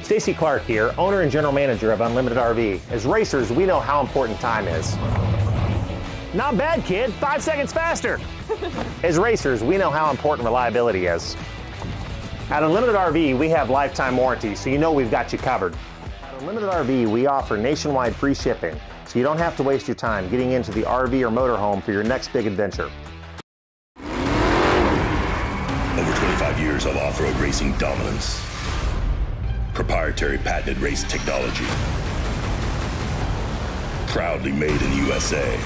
Stacy Clark here, owner and general manager of Unlimited RV. As racers, we know how important time is. Not bad, kid. 5 seconds faster. As racers, we know how important reliability is. At Unlimited RV, we have lifetime warranty, so you know we've got you covered. At Unlimited RV, we offer nationwide free shipping, so you don't have to waste your time getting into the RV or motorhome for your next big adventure. Over 25 years of off-road racing dominance. Proprietary patented race technology. Proudly made in the USA.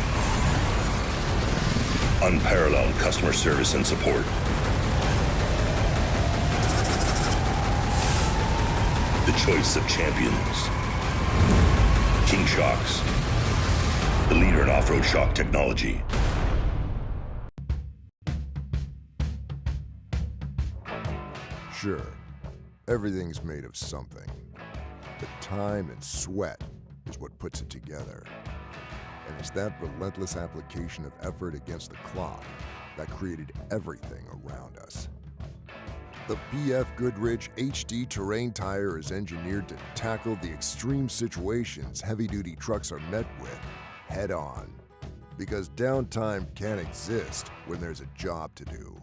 Unparalleled customer service and support. The choice of champions. King Shocks. The leader in off-road shock technology. Sure, everything's made of something, but time and sweat is what puts it together. And it's that relentless application of effort against the clock that created everything around us. The BF Goodrich HD Terrain Tire is engineered to tackle the extreme situations heavy-duty trucks are met with head-on. Because downtime can't exist when there's a job to do.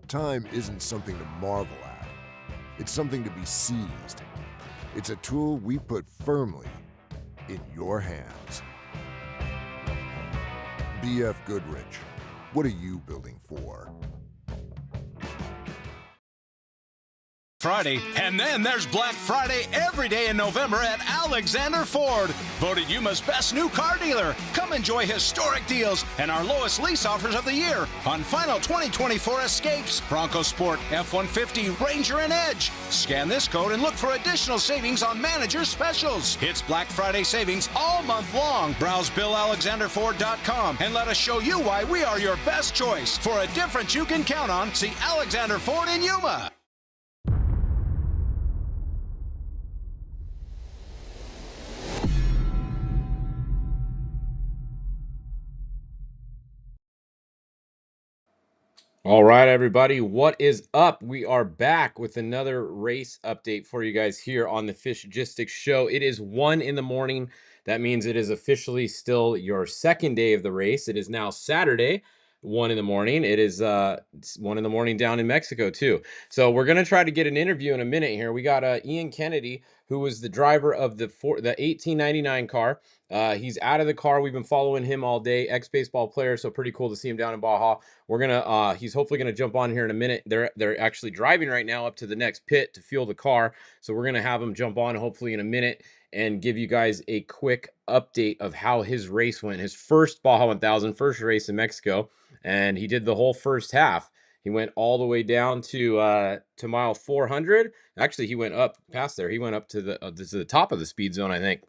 Time isn't something to marvel at. It's something to be seized. It's a tool we put firmly in your hands. BF Goodrich, what are you building for? Friday, and then there's Black Friday every day in November at Alexander Ford. Voted Yuma's best new car dealer. Come enjoy historic deals and our lowest lease offers of the year on final 2024 Escapes, Bronco Sport, F-150, Ranger, and Edge. Scan this code and look for additional savings on manager specials. It's Black Friday savings all month long. Browse BillAlexanderFord.com and let us show you why we are your best choice. For a difference you can count on, see Alexander Ford in Yuma. All right, everybody, what is up? We are back with another race update for you guys here on the Fishgistics show. It is 1 in the morning. That means it is officially still your second day of the race. It is now Saturday, 1 in the morning. It is 1 in the morning down in Mexico, too. So we're going to try to get an interview in a minute here. We got Ian Kennedy, who was the driver of the 1899 car. He's out of the car. We've been following him all day. Ex-baseball player, so pretty cool to see him down in Baja. We're gonna he's hopefully gonna jump on here in a minute. They're actually driving right now up to the next pit to fuel the car. So we're gonna have him jump on hopefully in a minute and give you guys a quick update of how his race went. His first Baja 1000, first race in Mexico, and he did the whole first half. He went all the way down to mile 400. Actually, he went up past there. He went up to the top of the speed zone, I think.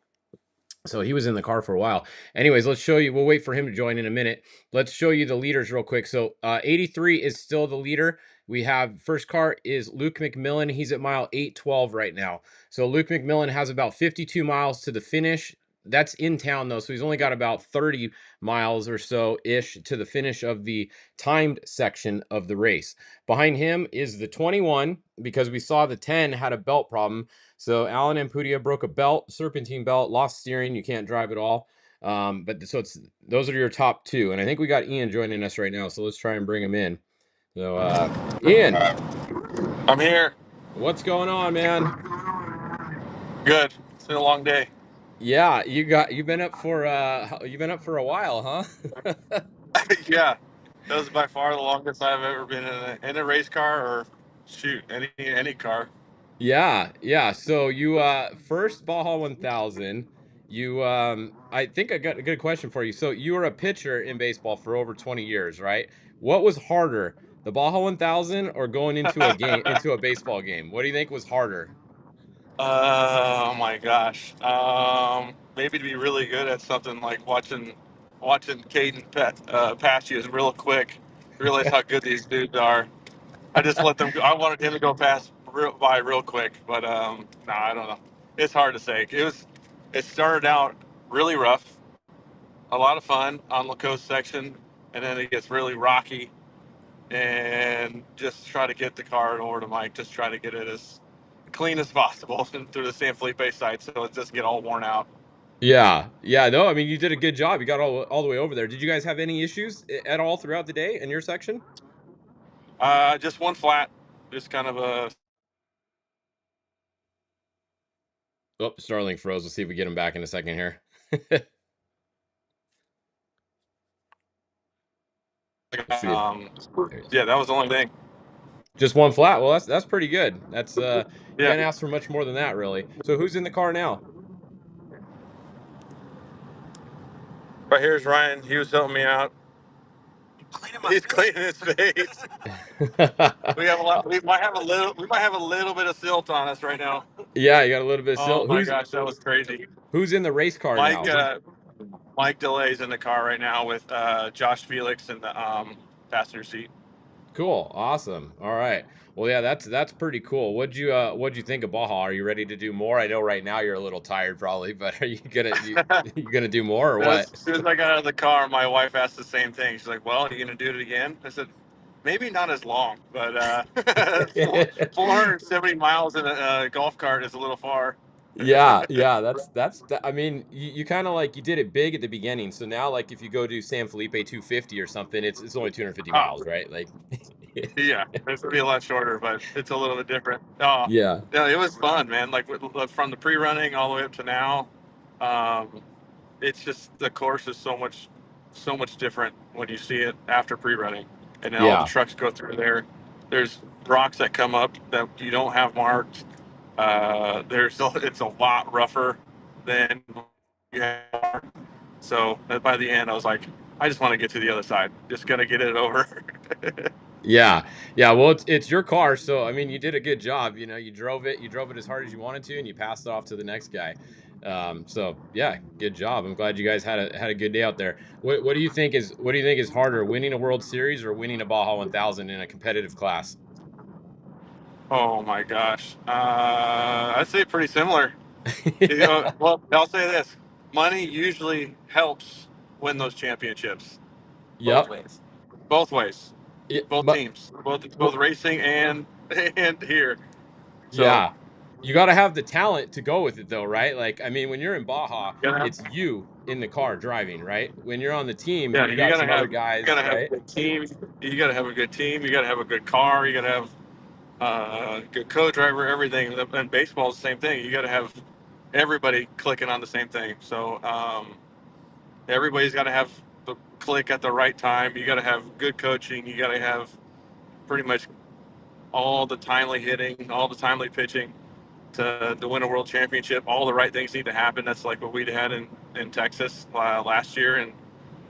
So he was in the car for a while. Anyways, let's show you. We'll wait for him to join in a minute. Let's show you the leaders real quick. So 83 is still the leader. We have first car is Luke McMillan. He's at mile 812 right now. So Luke McMillan has about 52 miles to the finish. That's in town though, so he's only got about 30 miles or so-ish to the finish of the timed section of the race. Behind him is the 21, because we saw the 10 had a belt problem. So Alan Ampudia broke a belt, serpentine belt, lost steering. You can't drive at all. Those are your top two. And I think we got Ian joining us right now. So let's try and bring him in. So Ian. I'm here. What's going on, man? Good. It's been a long day. Yeah, you've been up for a while, huh? Yeah. That was by far the longest I've ever been in a race car, or shoot, any car. Yeah. So you first Baja 1000. You I think I got a good question for you. So you were a pitcher in baseball for over 20 years, right? What was harder, the Baja 1000 or going into a game, into a baseball game? What do you think was harder? Oh my gosh. Maybe to be really good at something like watching Caden pass you is real quick. Realize how good these dudes are. I just let them go. I wanted him to go by real quick, but I don't know. It's hard to say. It started out really rough, a lot of fun on the coast section, and then it gets really rocky, and just try to get the car over to Mike, just try to get it as clean as possible through the San Felipe side, so it doesn't get all worn out. Yeah, yeah. No, I mean you did a good job. You got all the way over there. Did you guys have any issues at all throughout the day in your section? Just one flat, just kind of a. Oh, Starling froze. We'll see if we get him back in a second here. See if there he is. Yeah, that was the only thing. Just one flat. Well, that's pretty good. That's you Yeah. can't ask for much more than that, really. So who's in the car now? Right here's Ryan. He was helping me out. He's cleaning his face. We have a lot. We might have a little. We might have a little bit of silt on us right now. Yeah, you got a little bit of Oh silt. my gosh, that was crazy. Who's in the race car Mike. now? Mike Delay's in the car right now with Josh Felix in the passenger seat. Cool. Awesome. All right. Well, yeah, that's pretty cool. What'd you think of Baja? Are you ready to do more? I know right now you're a little tired probably, but are you gonna do more or As what? soon as I got out of the car, my wife asked the same thing. She's like, "Well, are you gonna do it again?" I said, "Maybe not as long, but 470 miles in a golf cart is a little far." Yeah, yeah, I mean, you kind of like you did it big at the beginning. So now like if you go do San Felipe 250 or something, it's only 250 Oh, miles, right? Like yeah, it's gonna be a lot shorter, but it's a little bit different. Oh, yeah. yeah, it was fun, man. Like from the pre-running all the way up to now, um, it's just the course is so much different when you see it after pre-running, and then all the Yeah. trucks go through there. There's rocks that come up that you don't have marked. It's a lot rougher than you have. So by the end, I was like, I just want to get to the other side. Just gonna get it over. Yeah. Yeah, well, it's your car, so I mean, you did a good job. You know, you drove it as hard as you wanted to, and you passed it off to the next guy. So yeah, good job. I'm glad you guys had a good day out there. What do you think is harder, winning a World Series or winning a Baja 1000 in a competitive class? Oh my gosh. I'd say pretty similar. Well, I'll say this: money usually helps win those championships. Yep. Both ways, Yeah, both but teams, both well, racing and and here. So yeah. You got to have the talent to go with it though, right? Like, I mean, when you're in Baja, you gotta have, it's you in the car driving, right? When you're on the team, yeah, you got some other you guys, gotta have a right? good team. You gotta have a good team. You gotta have a good car. You gotta have good co-driver. Everything. And baseball is the same thing. You gotta have everybody clicking on the same thing. So everybody's got to have the click at the right time. You got to have good coaching. You got to have pretty much all the timely hitting, all the timely pitching to win a world championship. All the right things need to happen. That's like what we had in Texas last year. And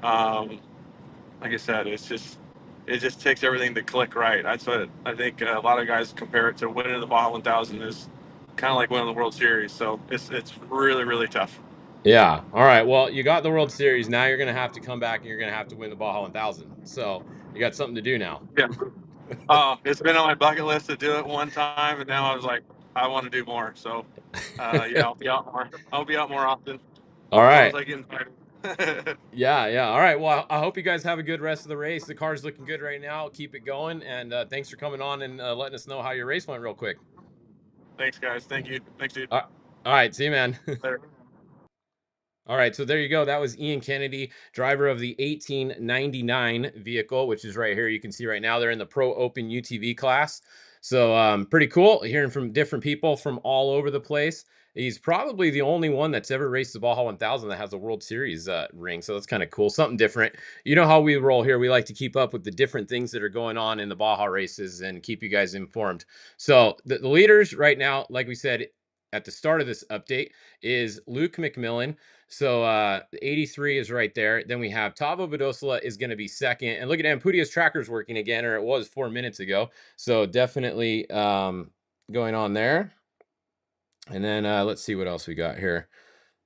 like I said, it just takes everything to click right. That's what I think a lot of guys compare it to winning the Baja 1000 is kind of like winning the World Series. So it's really, really tough. Yeah. All right. Well, you got the World Series. Now you're going to have to come back and you're going to have to win the Baja 1000. So you got something to do now. Yeah. It's been on my bucket list to do it one time, and now I was like, I want to do more. So, yeah, I'll be out more. I'll be out more often All as long as right. I get invited. Yeah. Yeah. All right. Well, I hope you guys have a good rest of the race. The car's looking good right now. Keep it going. And thanks for coming on and letting us know how your race went real quick. Thanks, guys. Thank you. Thanks, dude. All right. See you, man. Later. All right, so there you go. That was Ian Kennedy, driver of the 1899 vehicle, which is right here. You can see right now they're in the Pro Open UTV class. So pretty cool hearing from different people from all over the place. He's probably the only one that's ever raced the Baja 1000 that has a World Series ring. So that's kind of cool, something different. You know how we roll here. We like to keep up with the different things that are going on in the Baja races and keep you guys informed. So the leaders right now, like we said at the start of this update, is Luke McMillan. So 83 is right there. Then we have Tavo Badosola is going to be second. And look at Amputia's tracker's working again, or it was 4 minutes ago. So definitely going on there. And then let's see what else we got here.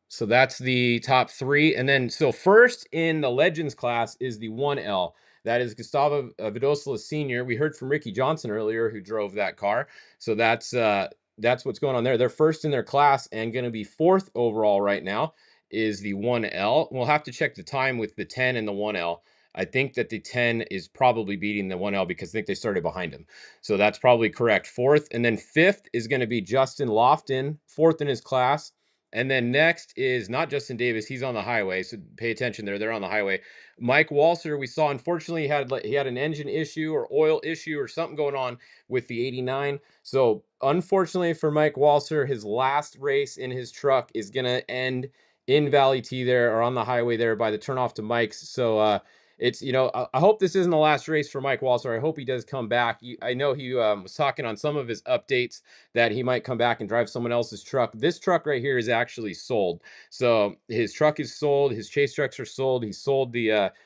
So that's the top three. And then, so first in the Legends class is the 1L. That is Gustavo Vidosola Sr. We heard from Ricky Johnson earlier, who drove that car. So that's what's going on there. They're first in their class and going to be fourth overall right now is the 1L. We'll have to check the time with the 10 and the 1L. I think that the 10 is probably beating the 1L because I think they started behind him. So that's probably correct. Fourth, and then fifth is going to be Justin Lofton, fourth in his class. And then next is not Justin Davis. He's on the highway, so pay attention there. They're on the highway. Mike Walser, we saw, unfortunately, he had an engine issue or oil issue or something going on with the 89. So unfortunately for Mike Walser, his last race in his truck is going to end in Valley T there, or on the highway there by the turnoff to Mike's. So it's, I hope this isn't the last race for Mike Walser. I hope he does come back. I know he was talking on some of his updates that he might come back and drive someone else's truck. This truck right here is actually sold. So his truck is sold. His chase trucks are sold. He sold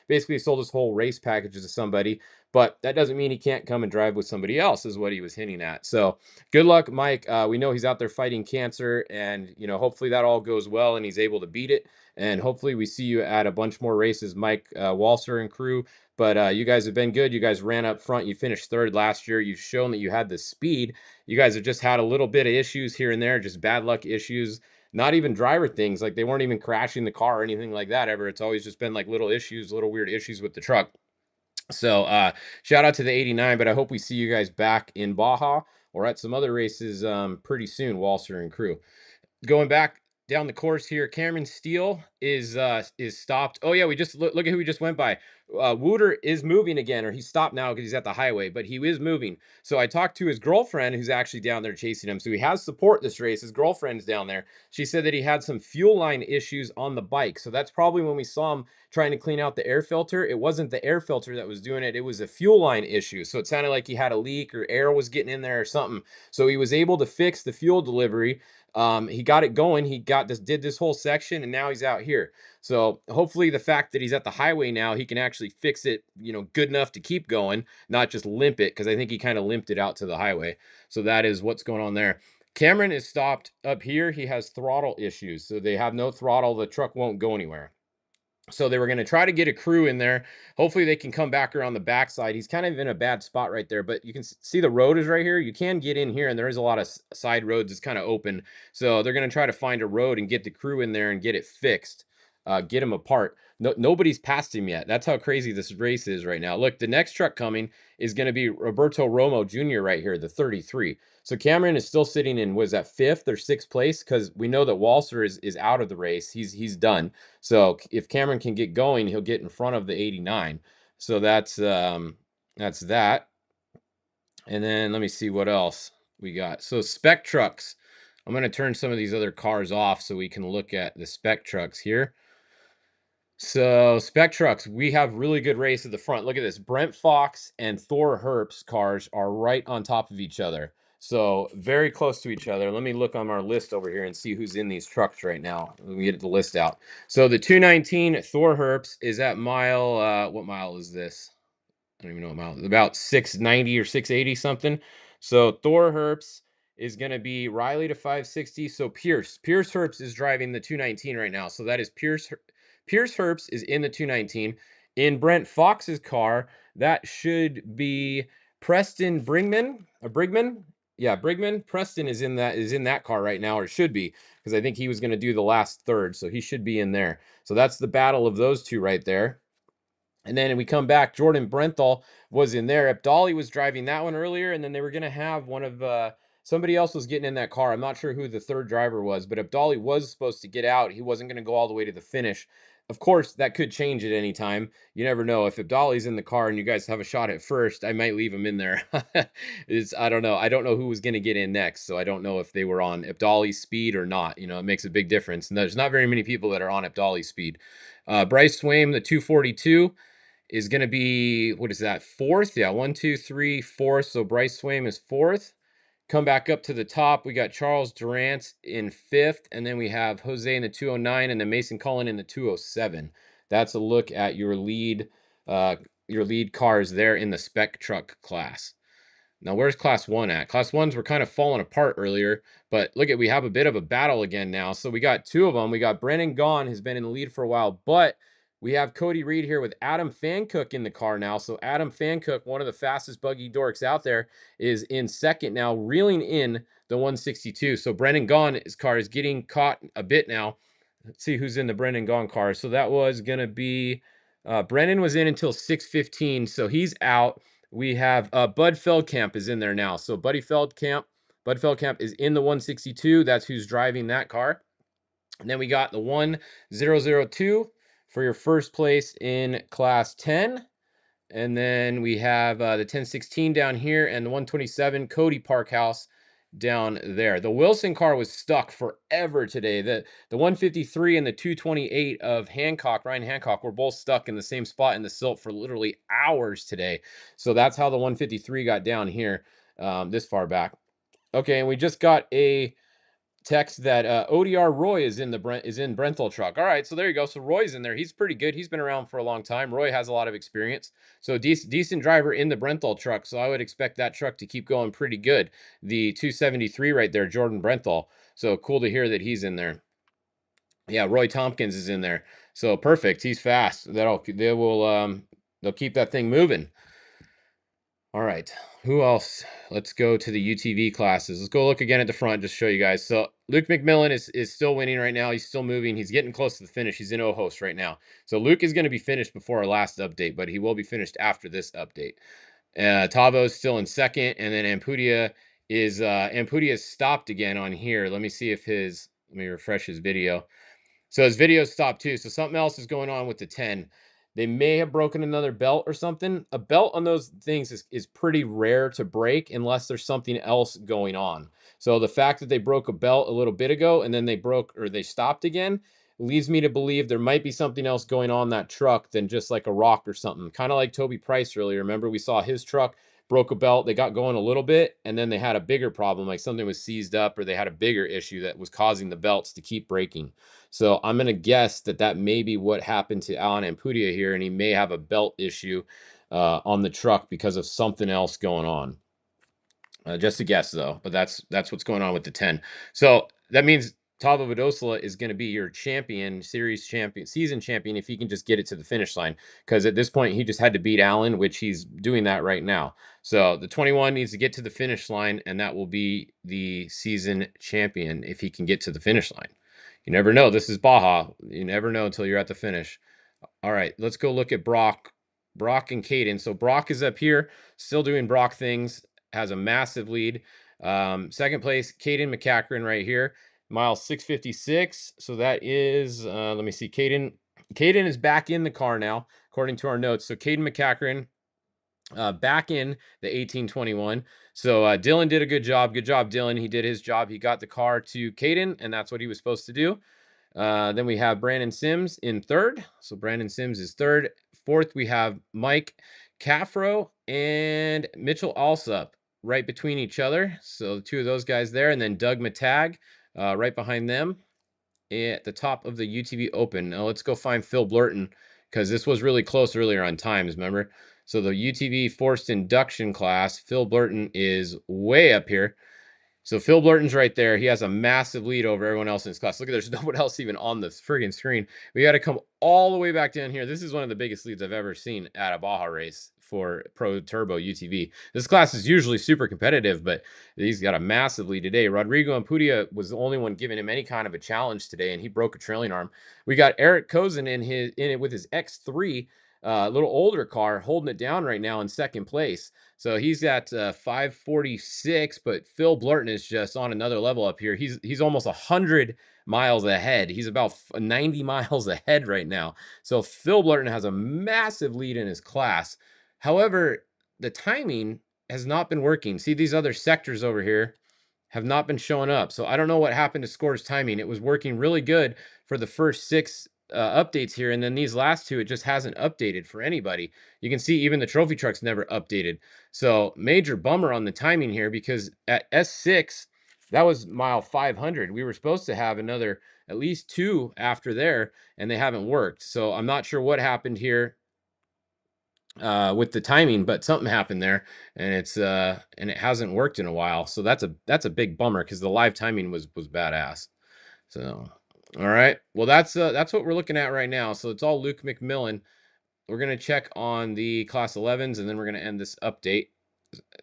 basically sold his whole race packages to somebody. But that doesn't mean he can't come and drive with somebody else, is what he was hinting at. So good luck, Mike. We know he's out there fighting cancer, and hopefully that all goes well and he's able to beat it. And hopefully we see you at a bunch more races, Mike Walser and crew. But you guys have been good. You guys ran up front. You finished third last year. You've shown that you had the speed. You guys have just had a little bit of issues here and there, just bad luck issues. Not even driver things, like they weren't even crashing the car or anything like that ever. It's always just been like little issues, little weird issues with the truck. So shout out to the 89, but I hope we see you guys back in Baja or at some other races pretty soon, Walser and crew. Going back down the course here, Cameron Steele is stopped. Oh yeah, we just look at who we just went by. Wooter is moving again, or he's stopped now because he's at the highway, but he is moving. So I talked to his girlfriend, who's actually down there chasing him. So he has support this race. His girlfriend's down there. She said that he had some fuel line issues on the bike. So that's probably when we saw him trying to clean out the air filter. It wasn't the air filter that was doing it. It was a fuel line issue. So it sounded like he had a leak or air was getting in there or something. So he was able to fix the fuel delivery. He got it going. He did this whole section, and now he's out here. So hopefully the fact that he's at the highway now, he can actually fix it, good enough to keep going, not just limp it, because I think he kind of limped it out to the highway. So that is what's going on there. Cameron is stopped up here. He has throttle issues. So they have no throttle. The truck won't go anywhere. So they were going to try to get a crew in there. Hopefully they can come back around the backside. He's kind of in a bad spot right there, but you can see the road is right here. You can get in here, and there is a lot of side roads. It's kind of open. So they're going to try to find a road and get the crew in there and get it fixed, get them apart. Nobody's passed him yet. That's how crazy this race is right now. Look, the next truck coming is going to be Roberto Romo Jr. right here, the 33. So Cameron is still sitting in, was that fifth or sixth place? Because we know that Walser is out of the race. He's done. So if Cameron can get going, he'll get in front of the 89. So that's that. And then let me see what else we got. So Spec trucks. I'm going to turn some of these other cars off so we can look at the Spec trucks here. So Spec trucks, we have really good race at the front. Look at this. Brent Fox and Thor Herp's cars are right on top of each other. So very close to each other. Let me look on our list over here and see who's in these trucks right now. Let me get the list out. So the 219 Thor Herps is at mile, what mile is this? I don't even know what mile. About 690 or 680 something. So Thor Herps is going to be Riley to 560. So Pierce Herps is driving the 219 right now. So that is Pierce Herps is in the 219. In Brent Fox's car, that should be Preston Brigman. Yeah, Brigman. Preston is in that car right now, or should be, because I think he was going to do the last third, so he should be in there. So that's the battle of those two right there. And then we come back, Jordan Brenthal was in there. Abdali was driving that one earlier, and then they were going to have one of somebody else was getting in that car. I'm not sure who the third driver was, but Abdali was supposed to get out. He wasn't going to go all the way to the finish. Of course, that could change at any time. You never know. If Abdali's in the car and you guys have a shot at first, I might leave him in there. I don't know. I don't know who was going to get in next, so I don't know if they were on Abdali's speed or not. It makes a big difference. And there's not very many people that are on Abdali's speed. Bryce Swaim, the 242. Is going to be, what is that, fourth? Yeah, 1, 2, 3, fourth. So Bryce Swaim is fourth. Come back up to the top. We got Charles Durant in fifth. And then we have Jose in the 209 and then Mason Cullen in the 207. That's a look at your lead cars there in the Spec truck class. Now, where's Class 1 at? Class 1s were kind of falling apart earlier, but look at, we have a bit of a battle again now. So we got two of them. We got Brennan Gaughan, who's been in the lead for a while, but we have Cody Reed here with Adam Fancook in the car now. So Adam Fancook, one of the fastest buggy dorks out there, is in second now, reeling in the 162. So Brennan Gaughan's car is getting caught a bit now. Let's see who's in the Brennan Gaughan car. So that was going to be Brennan was in until 6:15, so he's out. We have Bud Feldkamp is in there now. So Bud Feldkamp is in the 162. That's who's driving that car. And then we got the 1002 for your first place in class 10. And then we have the 1016 down here and the 127 Cody Parkhouse down there. The Wilson car was stuck forever today. The 153 and the 228 of Ryan Hancock were both stuck in the same spot in the silt for literally hours today. So that's how the 153 got down here this far back. Okay, and we just got a text that ODR Roy is in Brenthal truck. All right, so there you go. So Roy's in there. He's pretty good. He's been around for a long time. Roy has a lot of experience. So decent driver in the Brenthal truck. So I would expect that truck to keep going pretty good. The 273 right there, Jordan Brenthal. So cool to hear that he's in there. Yeah, Roy Tompkins is in there. So perfect. He's fast. They'll keep that thing moving. All right, who else? Let's go to the UTV classes. Let's go look again at the front, just show you guys. So Luke McMillan is still winning right now. He's still moving. He's getting close to the finish. He's in Ojos right now. So Luke is going to be finished before our last update, but he will be finished after this update. Tavo is still in second, and then Ampudia is stopped again on here. Let me see if let me refresh his video. So his video stopped too. So something else is going on with the 10. They may have broken another belt or something. A belt on those things is pretty rare to break unless there's something else going on. So the fact that they broke a belt a little bit ago and then they stopped again leads me to believe there might be something else going on that truck than just like a rock or something. Kind of like Toby Price earlier. Remember, we saw his truck broke a belt. They got going a little bit and then they had a bigger problem, like something was seized up or they had a bigger issue that was causing the belts to keep breaking. So I'm going to guess that may be what happened to Alan Ampudia here, and he may have a belt issue on the truck because of something else going on. Just a guess, though, but that's what's going on with the 10. So that means Tavo Vadosla is going to be your champion, season champion, if he can just get it to the finish line. Because at this point, he just had to beat Allen, which he's doing that right now. So the 21 needs to get to the finish line, and that will be the season champion if he can get to the finish line. You never know. This is Baja. You never know until you're at the finish. All right, let's go look at Brock and Caden. So Brock is up here, still doing Brock things, has a massive lead. Second place, Caden McCachran right here, mile 6:56. So that is, let me see, Caden is back in the car now, according to our notes. So Caden McCachran back in the 1821. So Dylan did a good job. Good job, Dylan. He did his job. He got the car to Caden, and that's what he was supposed to do. Then we have Brandon Sims in third. So Brandon Sims is third. Fourth, we have Mike Caffro and Mitchell Alsup right between each other. So the two of those guys there. And then Doug Matag right behind them at the top of the UTV Open. Now let's go find Phil Blurton because this was really close earlier on times, remember? So the UTV forced induction class, Phil Blurton is way up here. So Phil Blurton's right there. He has a massive lead over everyone else in his class. Look, there's no one else even on the friggin' screen. We got to come all the way back down here. This is one of the biggest leads I've ever seen at a Baja race for Pro Turbo UTV. This class is usually super competitive, but he's got a massive lead today. Rodrigo Ampudia was the only one giving him any kind of a challenge today, and he broke a trailing arm. We got Eric Cozen in it with his X3, little older car, holding it down right now in second place. So he's at 546, but Phil Blurton is just on another level up here. He's almost 100 miles ahead. He's about 90 miles ahead right now. So Phil Blurton has a massive lead in his class. However, the timing has not been working. See, these other sectors over here have not been showing up. So I don't know what happened to Score's timing. It was working really good for the first 6 updates here, and then these last 2 it just hasn't updated for anybody. You can see even the trophy truck's never updated. So major bummer on the timing here, because at S6 that was mile 500. We were supposed to have another at least 2 after there, and they haven't worked. So I'm not sure what happened here with the timing, but something happened there, and it hasn't worked in a while. So that's a big bummer because the live timing was badass. So all right, well that's what we're looking at right now. So it's all Luke McMillan. We're gonna check on the class 11s, and then we're gonna end this update.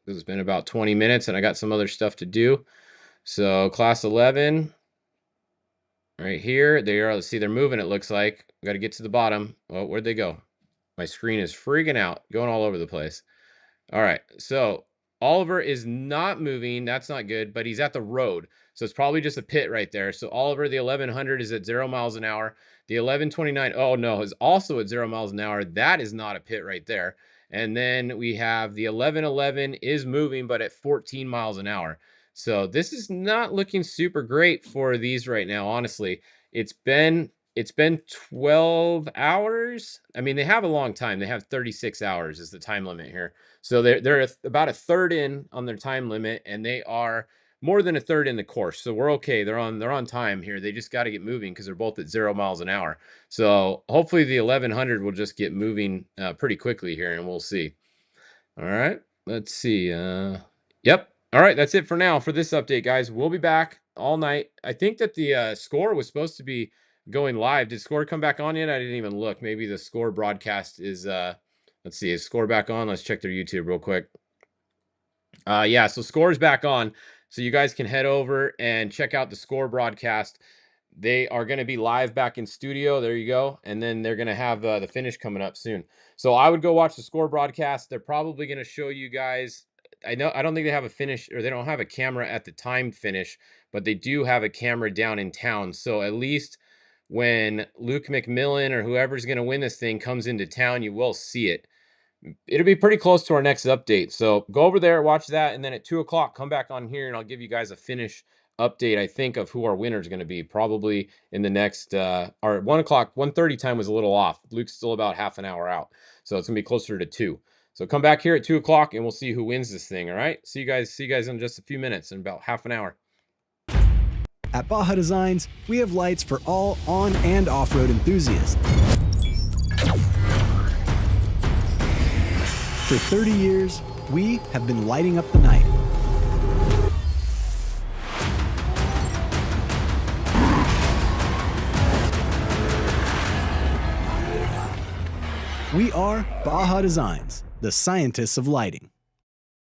It's been about 20 minutes, and I got some other stuff to do. So class 11, right here, they are. Let's see, they're moving. It looks like we got to get to the bottom. Well, where'd they go? My screen is freaking out, going all over the place. All right, so Oliver is not moving. That's not good, but he's at the road. So it's probably just a pit right there. So Oliver, the 1100 is at 0 miles an hour. The 1129, oh no, is also at 0 miles an hour. That is not a pit right there. And then we have the 1111 is moving, but at 14 miles an hour. So this is not looking super great for these right now, honestly. It's been 12 hours. I mean, they have a long time. They have 36 hours is the time limit here. So they're about a third in on their time limit, and they are more than a third in the course. So we're okay. They're on time here. They just got to get moving because they're both at 0 miles an hour. So hopefully the 1100 will just get moving pretty quickly here, and we'll see. All right, let's see. Yep. All right, that's it for now for this update, guys. We'll be back all night. I think that the score was supposed to be going live. Did score come back on yet? I didn't even look. Maybe the score broadcast is let's see, is score back on? Let's check their YouTube real quick. Yeah, so score is back on. So you guys can head over and check out the score broadcast. They are going to be live back in studio. There you go. And then they're going to have the finish coming up soon. So I would go watch the score broadcast. They're probably going to show you guys. I don't think they have a finish, or they don't have a camera at the time finish, but they do have a camera down in town. So at least when Luke McMillan or whoever's going to win this thing comes into town, you will see it. It'll be pretty close to our next update. So go over there, watch that, and then at 2 o'clock, come back on here, and I'll give you guys a finish update, I think, of who our winner is going to be, probably in the next, or 1 o'clock, 1:30 time was a little off. Luke's still about half an hour out, so it's going to be closer to 2. So come back here at 2 o'clock, and we'll see who wins this thing, all right? See you guys in just a few minutes, in about half an hour. At Baja Designs, we have lights for all on- and off-road enthusiasts. For 30 years, we have been lighting up the night. We are Baja Designs, the scientists of lighting.